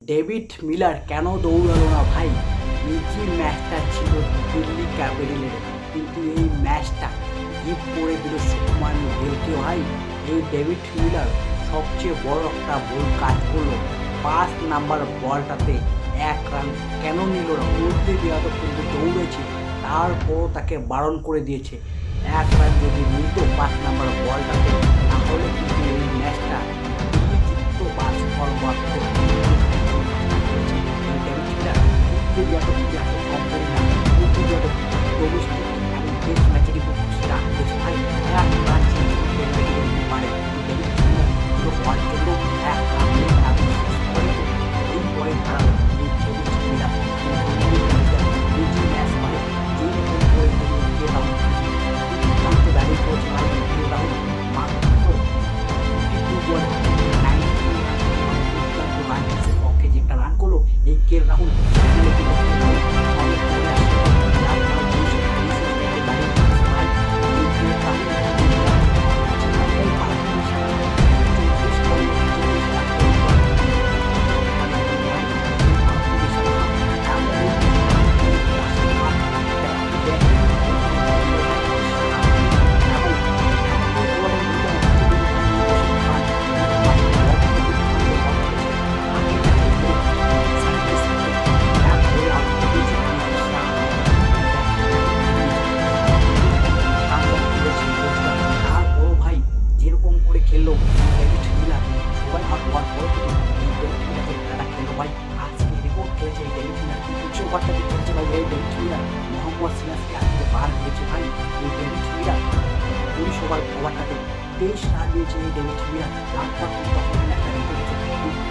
David Miller কেন দৌড়ালো না ভাই? এই ম্যাচটা ছিল দিল্লি ক্যাপিটালের, কিন্তু এই ম্যাচটা গিফট করে দিল শুভমান গিলকে ভাই। এই ডেভিড মিলার সবচেয়ে বড় একটা ভুল কাজ করলো। 5 নাম্বার বলটাতে 1 রান কেন নিল না? কুলদীপ যাদব কিন্তু দৌড়েছে, তারপরও তাকে বারণ করে দিয়েছে। 1 রান যদি নিত 5 নাম্বার বলটাতে, তাহলে কিন্তু এই ম্যাচটা দিল্লি জিততো বা স্কোর বাড়তো। কুলদীপ যাদব কিন্তু এত কম করি না। কুলদীপ যাদব ডোমেস্টিক এবং টেস্ট ম্যাচে কিন্তু রান করেছে ভাই। 1 রান নিতে পারে, কিন্তু ডেভিড মিলার পুরো হওয়ার জন্য 1 রান নিয়ে এবং শেষ পর্যন্ত এই পয়েন্ট হারালো এই ডেভিড মিলার। নিজে ম্যাচ মানে যেরকম করে কে রাউন্ড দুর্দান্ত ব্যাটিং করেছে ভাই। কে রাউন্ড মাত্র 52 বলে 92 রান, দুর্দান্ত রান চেসের পক্ষে যে একটা রান করলো এই কে রাহুল। যেরকম করে খেললো ডেভিড মিলার, সবাই হওয়ার পর কিন্তু এই ডেভিড মিলারকে খেলাটা খেললো ভাই। আজকে রেকর্ড খেলেছে এই ডেভিড মিলার, কিছু ওভারটাকে খেলছে ভাই এই ডেভিড মিলার। মোহাম্মদ সিরাজকে আজকে বার করেছে ভাই এই ডেভিড মিলার। 19 ওভারটাতে 23 রান দিয়েছে এই ডেভিড মিলার। তারপর কিন্তু তখন একটা রেকর্ড করেছে,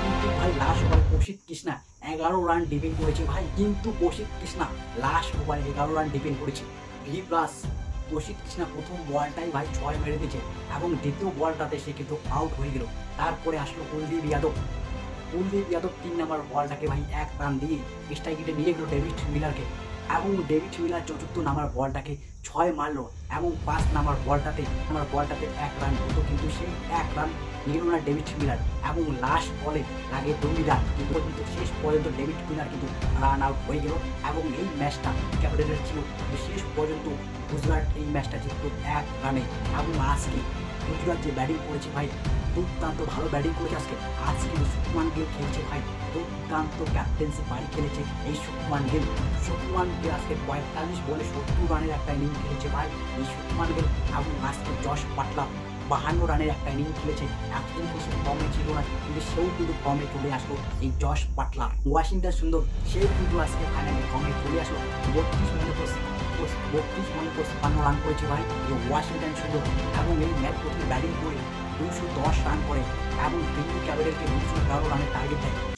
কিন্তু ভাই লাস্ট ওভারে প্রসিদ্ধ কৃষ্ণা 11 রান ডিফেন্ড করেছে ভাই। কিন্তু প্রসিদ্ধ কৃষ্ণা লাস্ট ওভারে 11 রান ডিফেন্ড করেছে। ভি প্লাস প্রসিদ্ধ কৃষ্ণা প্রথম বলটাই ভাই 6 মেরে দিয়েছে এবং দ্বিতীয় বলটাতে সে কিন্তু আউট হয়ে গেল। তারপরে আসলো কুলদীপ যাদব। কুলদীপ যাদব 3 নাম্বার বলটাকে ভাই 1 রান দিয়ে স্ট্রাইকে নিয়ে গেল ডেভিড মিলারকে, এবং ডেভিড মিলার 4th নাম্বার বলটাকে 6 মারলো এবং 5 নাম্বার বলটাতে 1 রান হতো, কিন্তু সেই 1 রান নিল না ডেভিড মিলার। এবং লাস্ট বলে লাগে 2 রান, কিন্তু শেষ পর্যন্ত ডেভিড মিলার কিন্তু রান আউট হয়ে গেল এবং এই ম্যাচটা ক্যাপিটালের ছিল। শেষ পর্যন্ত গুজরাট এই ম্যাচটা জিতল 1 রানে। এবং আজকে গুজরাট যে ব্যাটিং করেছে ভাই, দুর্দান্ত ভালো ব্যাটিং করেছে আজকে। আজকে শুভমান গিল খেলছে ভাই, দুর্দান্ত ক্যাপ্টেন্সি বাড়ি খেলেছে এই শুভমান গিল। শুভমান গিল আজকে 45 বলে 70 রানের একটা ইনিংস খেলেছে ভাই এই শুভমান গিল। এবং আজকে জশ বাটলার 52 রানের একটা ইনিংস খেলেছে। এতদিন কিছু ফর্মে ছিল না, কিন্তু সেও কিন্তু ফর্মে চলে আসলো এই জশ বাটলার। ওয়াশিংটন সুন্দর সেও কিন্তু আজকে ফাইনালে ফর্মে চলে আসলো। 32 বলে 56 রান করেছে ভাই এই ওয়াশিংটন সুন্দর, এবং এই ম্যাচ প্রথমে ব্যাটিং করে 210 রান করে এবং দিল্লি ক্যাপিটালকে 211 রানের টার্গেট দেয়।